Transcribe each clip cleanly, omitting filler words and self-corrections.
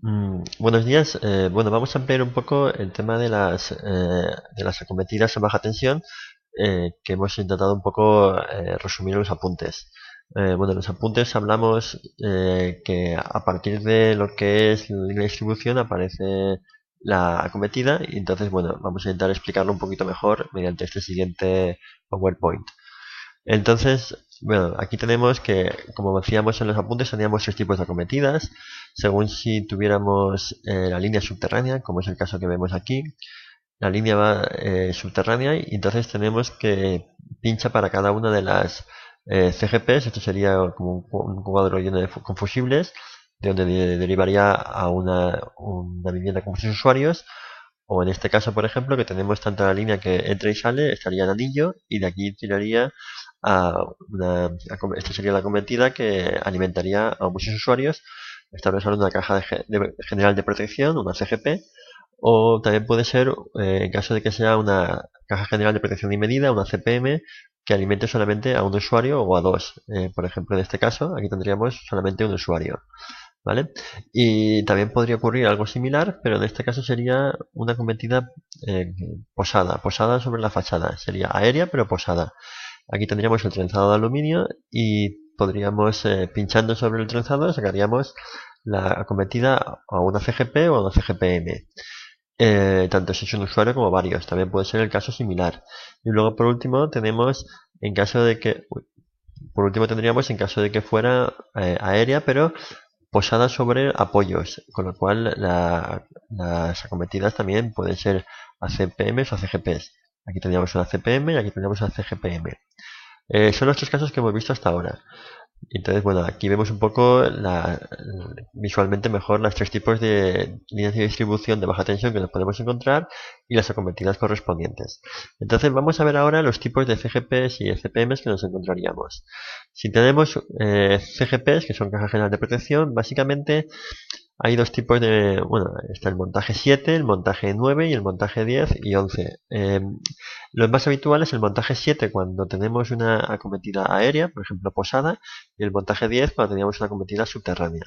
Buenos días. Bueno, vamos a ampliar un poco el tema de las acometidas en baja tensión que hemos intentado un poco resumir en los apuntes. Bueno, en los apuntes hablamos que a partir de lo que es la línea de distribución aparece la acometida y entonces, bueno, vamos a intentar explicarlo un poquito mejor mediante este siguiente PowerPoint. Entonces, bueno, aquí tenemos que, como decíamos en los apuntes, teníamos tres tipos de acometidas, según si tuviéramos la línea subterránea, como es el caso que vemos aquí. La línea va subterránea y entonces tenemos que pincha para cada una de las CGPs. Esto sería como un cuadro lleno de con fusibles, de donde derivaría a una vivienda con muchos usuarios. O en este caso, por ejemplo, que tenemos tanto la línea que entra y sale, estaría en anillo y de aquí tiraría esta sería la cometida que alimentaría a muchos usuarios. Estamos hablando de una caja general de protección, una CGP, o también puede ser, en caso de que sea una caja general de protección y medida, una CPM, que alimente solamente a un usuario o a dos. Por ejemplo, en este caso, aquí tendríamos solamente un usuario. ¿Vale? Y también podría ocurrir algo similar, pero en este caso sería una cometida posada sobre la fachada. Sería aérea, pero posada. Aquí tendríamos el trenzado de aluminio y podríamos, pinchando sobre el trenzado, sacaríamos la acometida a una CGP o a una CGPM. Tanto si es un usuario como varios. También puede ser el caso similar. Y luego, por último, tenemos en caso de que... por último tendríamos en caso de que fuera aérea, pero posada sobre apoyos, con lo cual las acometidas también pueden ser a CPMs o a CGPs. Aquí tendríamos una CPM y aquí tendríamos una CGPM. Son los tres casos que hemos visto hasta ahora. Entonces, bueno, aquí vemos un poco visualmente mejor los tres tipos de líneas de distribución de baja tensión que nos podemos encontrar y las acometidas correspondientes. Entonces, vamos a ver ahora los tipos de CGPs y FPMs que nos encontraríamos. Si tenemos CGPs, que son cajas generales de protección, básicamente hay dos tipos de, bueno, está el montaje 7, el montaje 9 y el montaje 10 y 11. Lo más habitual es el montaje 7 cuando tenemos una acometida aérea, por ejemplo posada, y el montaje 10 cuando teníamos una acometida subterránea.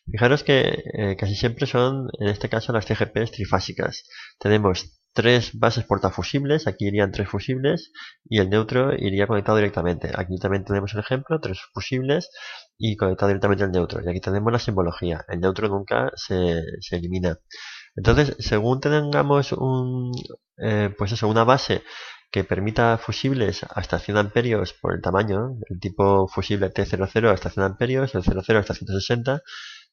Fijaros que casi siempre son, en este caso, las TGPs trifásicas. Tenemos tres bases portafusibles, aquí irían tres fusibles y el neutro iría conectado directamente. Aquí también tenemos el ejemplo, tres fusibles y conectado directamente al neutro. Y aquí tenemos la simbología. El neutro nunca se elimina. Entonces, según tengamos pues eso, una base que permita fusibles hasta 100 amperios por el tamaño, el tipo fusible T00 hasta 100 amperios, el 00 hasta 160,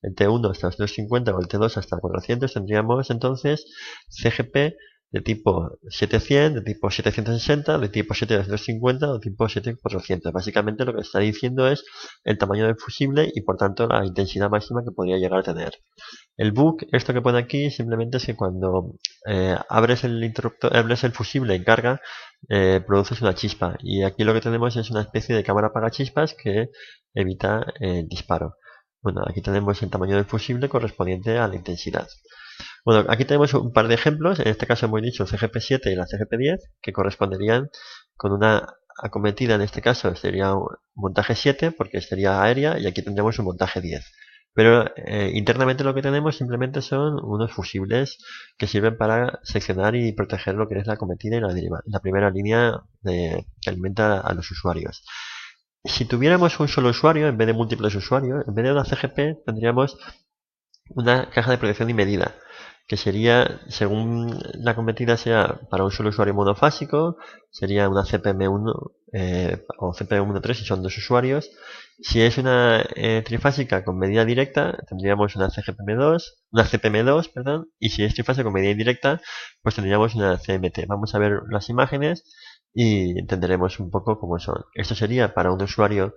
el T1 hasta 250 o el T2 hasta 400, tendríamos entonces CGP de tipo 700, de tipo 760, de tipo 750 o tipo 7400. Básicamente lo que está diciendo es el tamaño del fusible y por tanto la intensidad máxima que podría llegar a tener. El bug, esto que pone aquí, simplemente es que cuando abres el interruptor, abres el fusible en carga, produces una chispa. Y aquí lo que tenemos es una especie de cámara apagachispas que evita el disparo. Bueno, aquí tenemos el tamaño del fusible correspondiente a la intensidad. Bueno, aquí tenemos un par de ejemplos. En este caso hemos dicho CGP7 y la CGP10, que corresponderían con una acometida, en este caso sería un montaje 7, porque sería aérea, y aquí tendríamos un montaje 10. Pero internamente lo que tenemos simplemente son unos fusibles que sirven para seccionar y proteger lo que es la acometida y la primera línea que alimenta a los usuarios. Si tuviéramos un solo usuario, en vez de múltiples usuarios, en vez de una CGP, tendríamos una caja de protección y medida, que sería, según la cometida sea para un solo usuario monofásico, sería una CPM1 o CPM13 si son dos usuarios. Si es una trifásica con medida directa, tendríamos una CGPM2, una CPM2, perdón, y si es trifásica con medida indirecta, pues tendríamos una CMT. Vamos a ver las imágenes y entenderemos un poco cómo son. Esto sería para un usuario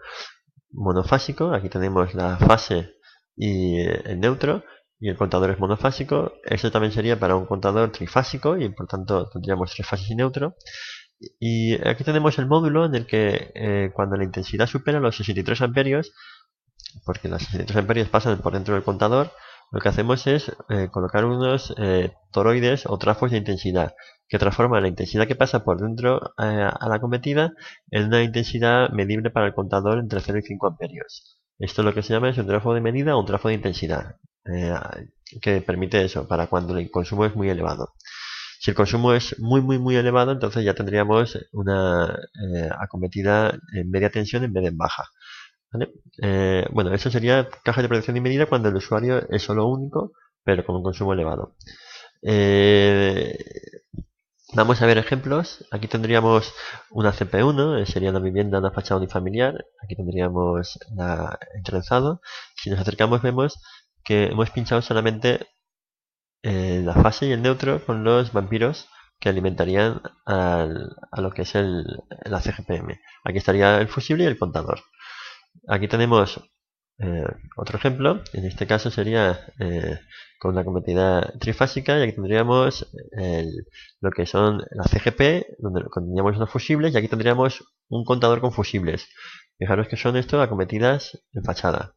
monofásico, aquí tenemos la fase y el neutro, y el contador es monofásico. Esto también sería para un contador trifásico y por tanto tendríamos tres fases y neutro. Y aquí tenemos el módulo en el que cuando la intensidad supera los 63 amperios, porque los 63 amperios pasan por dentro del contador, lo que hacemos es colocar unos toroides o trafos de intensidad que transforman la intensidad que pasa por dentro a la cometida en una intensidad medible para el contador entre 0 y 5 amperios. Esto es lo que se llama es un trafo de medida o un trafo de intensidad. Eh, que permite eso, para cuando el consumo es muy elevado. Si el consumo es muy elevado, entonces ya tendríamos una acometida en media tensión en vez de en baja. ¿Vale? Bueno, eso sería caja de protección inmedida cuando el usuario es solo único, pero con un consumo elevado. Eh, Vamos a ver ejemplos. Aquí tendríamos una CP1, sería una vivienda, una fachada unifamiliar. Aquí tendríamos el trenzado. Si nos acercamos vemos que hemos pinchado solamente la fase y el neutro con los vampiros que alimentarían a lo que es la CGPM. Aquí estaría el fusible y el contador. Aquí tenemos otro ejemplo, en este caso sería con una compatibilidad trifásica y aquí tendríamos lo que son la CGP, donde tendríamos unos fusibles y aquí tendríamos un contador con fusibles. Fijaros que son esto acometidas en fachada.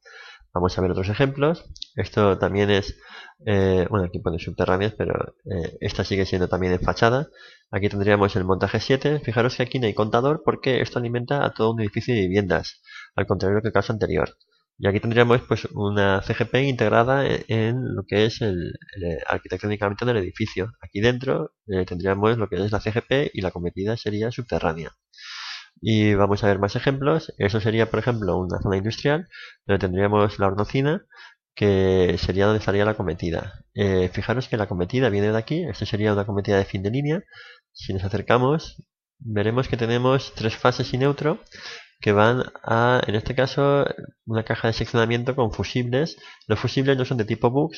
Vamos a ver otros ejemplos. Esto también es, bueno, aquí pone subterráneas, pero esta sigue siendo también en fachada. Aquí tendríamos el montaje 7. Fijaros que aquí no hay contador porque esto alimenta a todo un edificio de viviendas, al contrario que el caso anterior. Y aquí tendríamos pues una CGP integrada en lo que es arquitectónicamente del edificio. Aquí dentro tendríamos lo que es la CGP y la cometida sería subterránea. Y vamos a ver más ejemplos. Eso sería, por ejemplo, una zona industrial donde tendríamos la hornacina, que sería donde estaría la cometida. Fijaros que la cometida viene de aquí. Esto sería una cometida de fin de línea. Si nos acercamos, veremos que tenemos tres fases y neutro que van a, en este caso, una caja de seccionamiento con fusibles. Los fusibles no son de tipo BUC,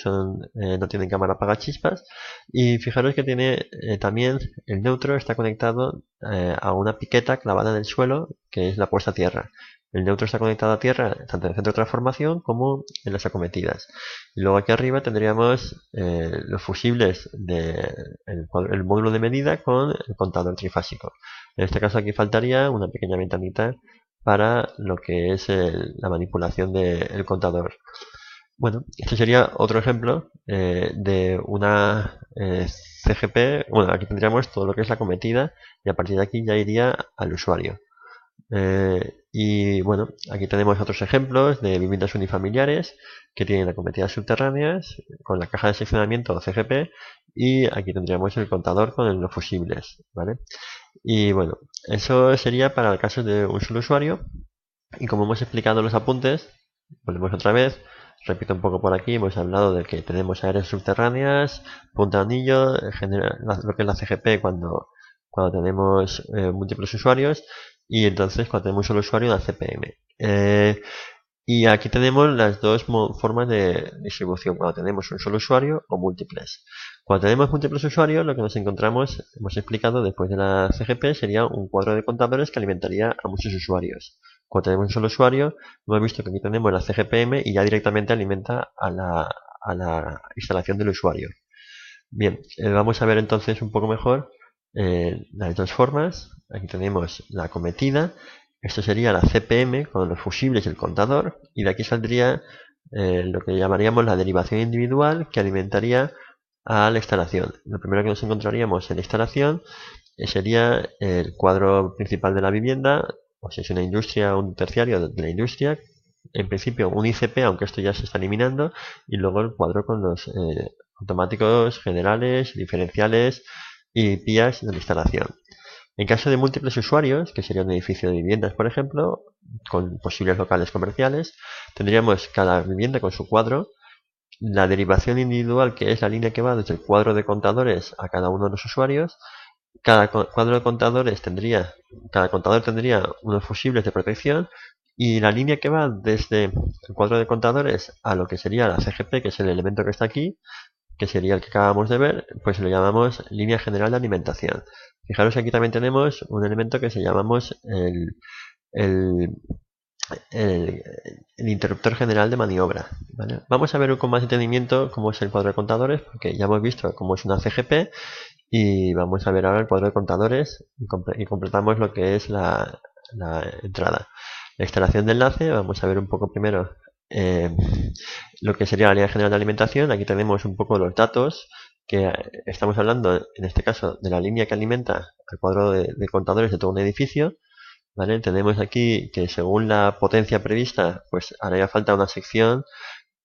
no tienen cámara apagachispas. Y fijaros que tiene también el neutro está conectado a una piqueta clavada en el suelo, que es la puesta a tierra. El neutro está conectado a tierra tanto en el centro de transformación como en las acometidas. Y luego aquí arriba tendríamos los fusibles el módulo de medida con el contador trifásico. En este caso aquí faltaría una pequeña ventanita para lo que es la manipulación del contador. Bueno, este sería otro ejemplo de una CGP. Bueno, aquí tendríamos todo lo que es la cometida y a partir de aquí ya iría al usuario. Y bueno, aquí tenemos otros ejemplos de viviendas unifamiliares que tienen acometidas subterráneas con la caja de seccionamiento o CGP y aquí tendríamos el contador con los fusibles, ¿vale? Y bueno, eso sería para el caso de un solo usuario. Y como hemos explicado en los apuntes, volvemos otra vez. Repito un poco por aquí, hemos hablado de que tenemos áreas subterráneas, punta de anillo, lo que es la CGP cuando tenemos múltiples usuarios y entonces cuando tenemos un solo usuario, la CPM. Y aquí tenemos las dos formas de distribución, cuando tenemos un solo usuario o múltiples. Cuando tenemos múltiples usuarios, lo que nos encontramos, hemos explicado después de la CGP, sería un cuadro de contadores que alimentaría a muchos usuarios. Cuando tenemos un solo usuario, hemos visto que aquí tenemos la CGPM y ya directamente alimenta a la instalación del usuario. Bien, vamos a ver entonces un poco mejor las dos formas. Aquí tenemos la acometida. Esto sería la CPM con los fusibles y el contador. Y de aquí saldría lo que llamaríamos la derivación individual que alimentaría a la instalación. Lo primero que nos encontraríamos en la instalación sería el cuadro principal de la vivienda, o si es una industria o un terciario de la industria. En principio un ICP, aunque esto ya se está eliminando, y luego el cuadro con los automáticos generales, diferenciales y PIAs de la instalación. En caso de múltiples usuarios, que sería un edificio de viviendas, por ejemplo, con posibles locales comerciales, tendríamos cada vivienda con su cuadro, la derivación individual, que es la línea que va desde el cuadro de contadores a cada uno de los usuarios. Cada cuadro de contadores cada contador tendría unos fusibles de protección y la línea que va desde el cuadro de contadores a lo que sería la CGP, que es el elemento que está aquí, que sería el que acabamos de ver, pues lo llamamos línea general de alimentación. Fijaros que aquí también tenemos un elemento que se llamamos el, el interruptor general de maniobra, ¿vale? Vamos a ver con más detenimiento cómo es el cuadro de contadores, porque ya hemos visto cómo es una CGP y vamos a ver ahora el cuadro de contadores y completamos lo que es la entrada. La instalación de enlace, vamos a ver un poco primero lo que sería la línea general de alimentación. Aquí tenemos un poco los datos que estamos hablando, en este caso, de la línea que alimenta al cuadro de contadores de todo un edificio. ¿Vale? Tenemos aquí que según la potencia prevista, pues haría falta una sección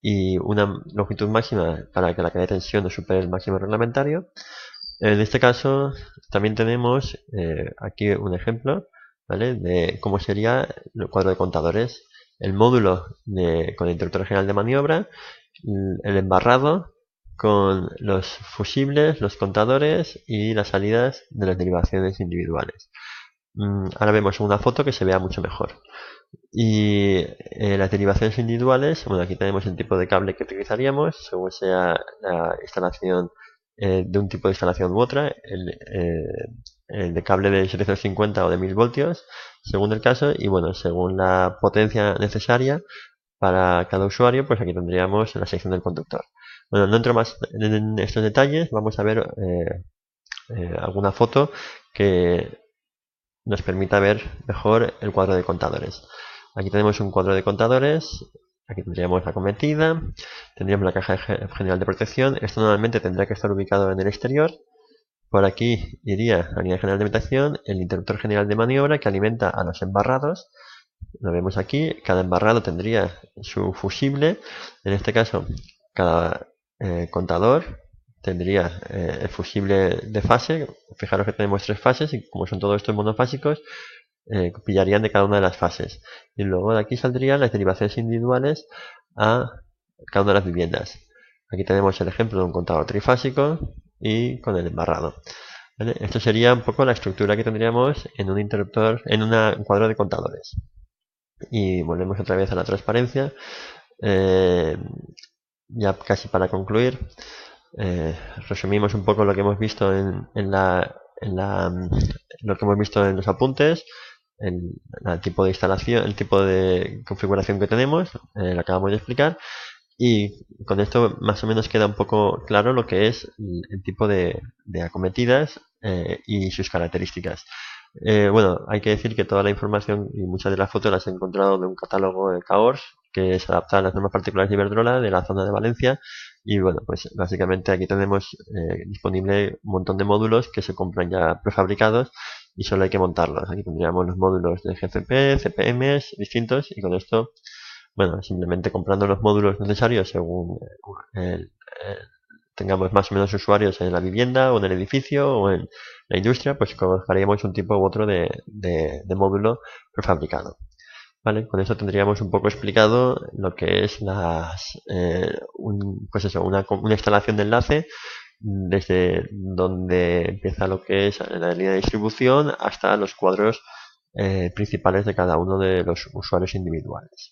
y una longitud máxima para que la cadena de tensión no supere el máximo reglamentario. En este caso también tenemos aquí un ejemplo, ¿vale?, de cómo sería el cuadro de contadores. El módulo con el interruptor general de maniobra, el embarrado con los fusibles, los contadores y las salidas de las derivaciones individuales. Ahora vemos una foto que se vea mucho mejor. Y las derivaciones individuales, bueno, aquí tenemos el tipo de cable que utilizaríamos según sea la instalación de un tipo de instalación u otra, el de cable de 750 o de 1000 voltios, según el caso, y bueno, según la potencia necesaria para cada usuario, pues aquí tendríamos la sección del conductor. Bueno, no entro más en estos detalles, vamos a ver alguna foto que nos permita ver mejor el cuadro de contadores. Aquí tenemos un cuadro de contadores, aquí tendríamos la cometida, tendríamos la caja general de protección. Esto normalmente tendría que estar ubicado en el exterior. Por aquí iría la línea general de protección, el interruptor general de maniobra que alimenta a los embarrados. Lo vemos aquí, cada embarrado tendría su fusible. En este caso, cada contador tendría el fusible de fase. Fijaros que tenemos 3 fases y como son todos estos monofásicos, pillarían de cada una de las fases. Y luego de aquí saldrían las derivaciones individuales a cada una de las viviendas. Aquí tenemos el ejemplo de un contador trifásico y con el embarrado. ¿Vale? Esto sería un poco la estructura que tendríamos en un interruptor, en un cuadro de contadores. Y volvemos otra vez a la transparencia. Ya casi para concluir, resumimos un poco lo que hemos visto lo que hemos visto en los apuntes, el tipo de instalación, el tipo de configuración que tenemos, lo acabamos de explicar, y con esto más o menos queda un poco claro lo que es el tipo de acometidas y sus características. Bueno, hay que decir que toda la información y muchas de las fotos las he encontrado de un catálogo de CAORS que se adapta a las normas particulares de Iberdrola de la zona de Valencia, y bueno, pues básicamente aquí tenemos disponible un montón de módulos que se compran ya prefabricados y solo hay que montarlos. Aquí tendríamos los módulos de GCP, CPMs distintos, y con esto, bueno, simplemente comprando los módulos necesarios según tengamos más o menos usuarios en la vivienda o en el edificio o en la industria, pues colocaríamos un tipo u otro de módulo prefabricado. ¿Vale? Con eso tendríamos un poco explicado lo que es pues eso, una instalación de enlace desde donde empieza lo que es la línea de distribución hasta los cuadros principales de cada uno de los usuarios individuales.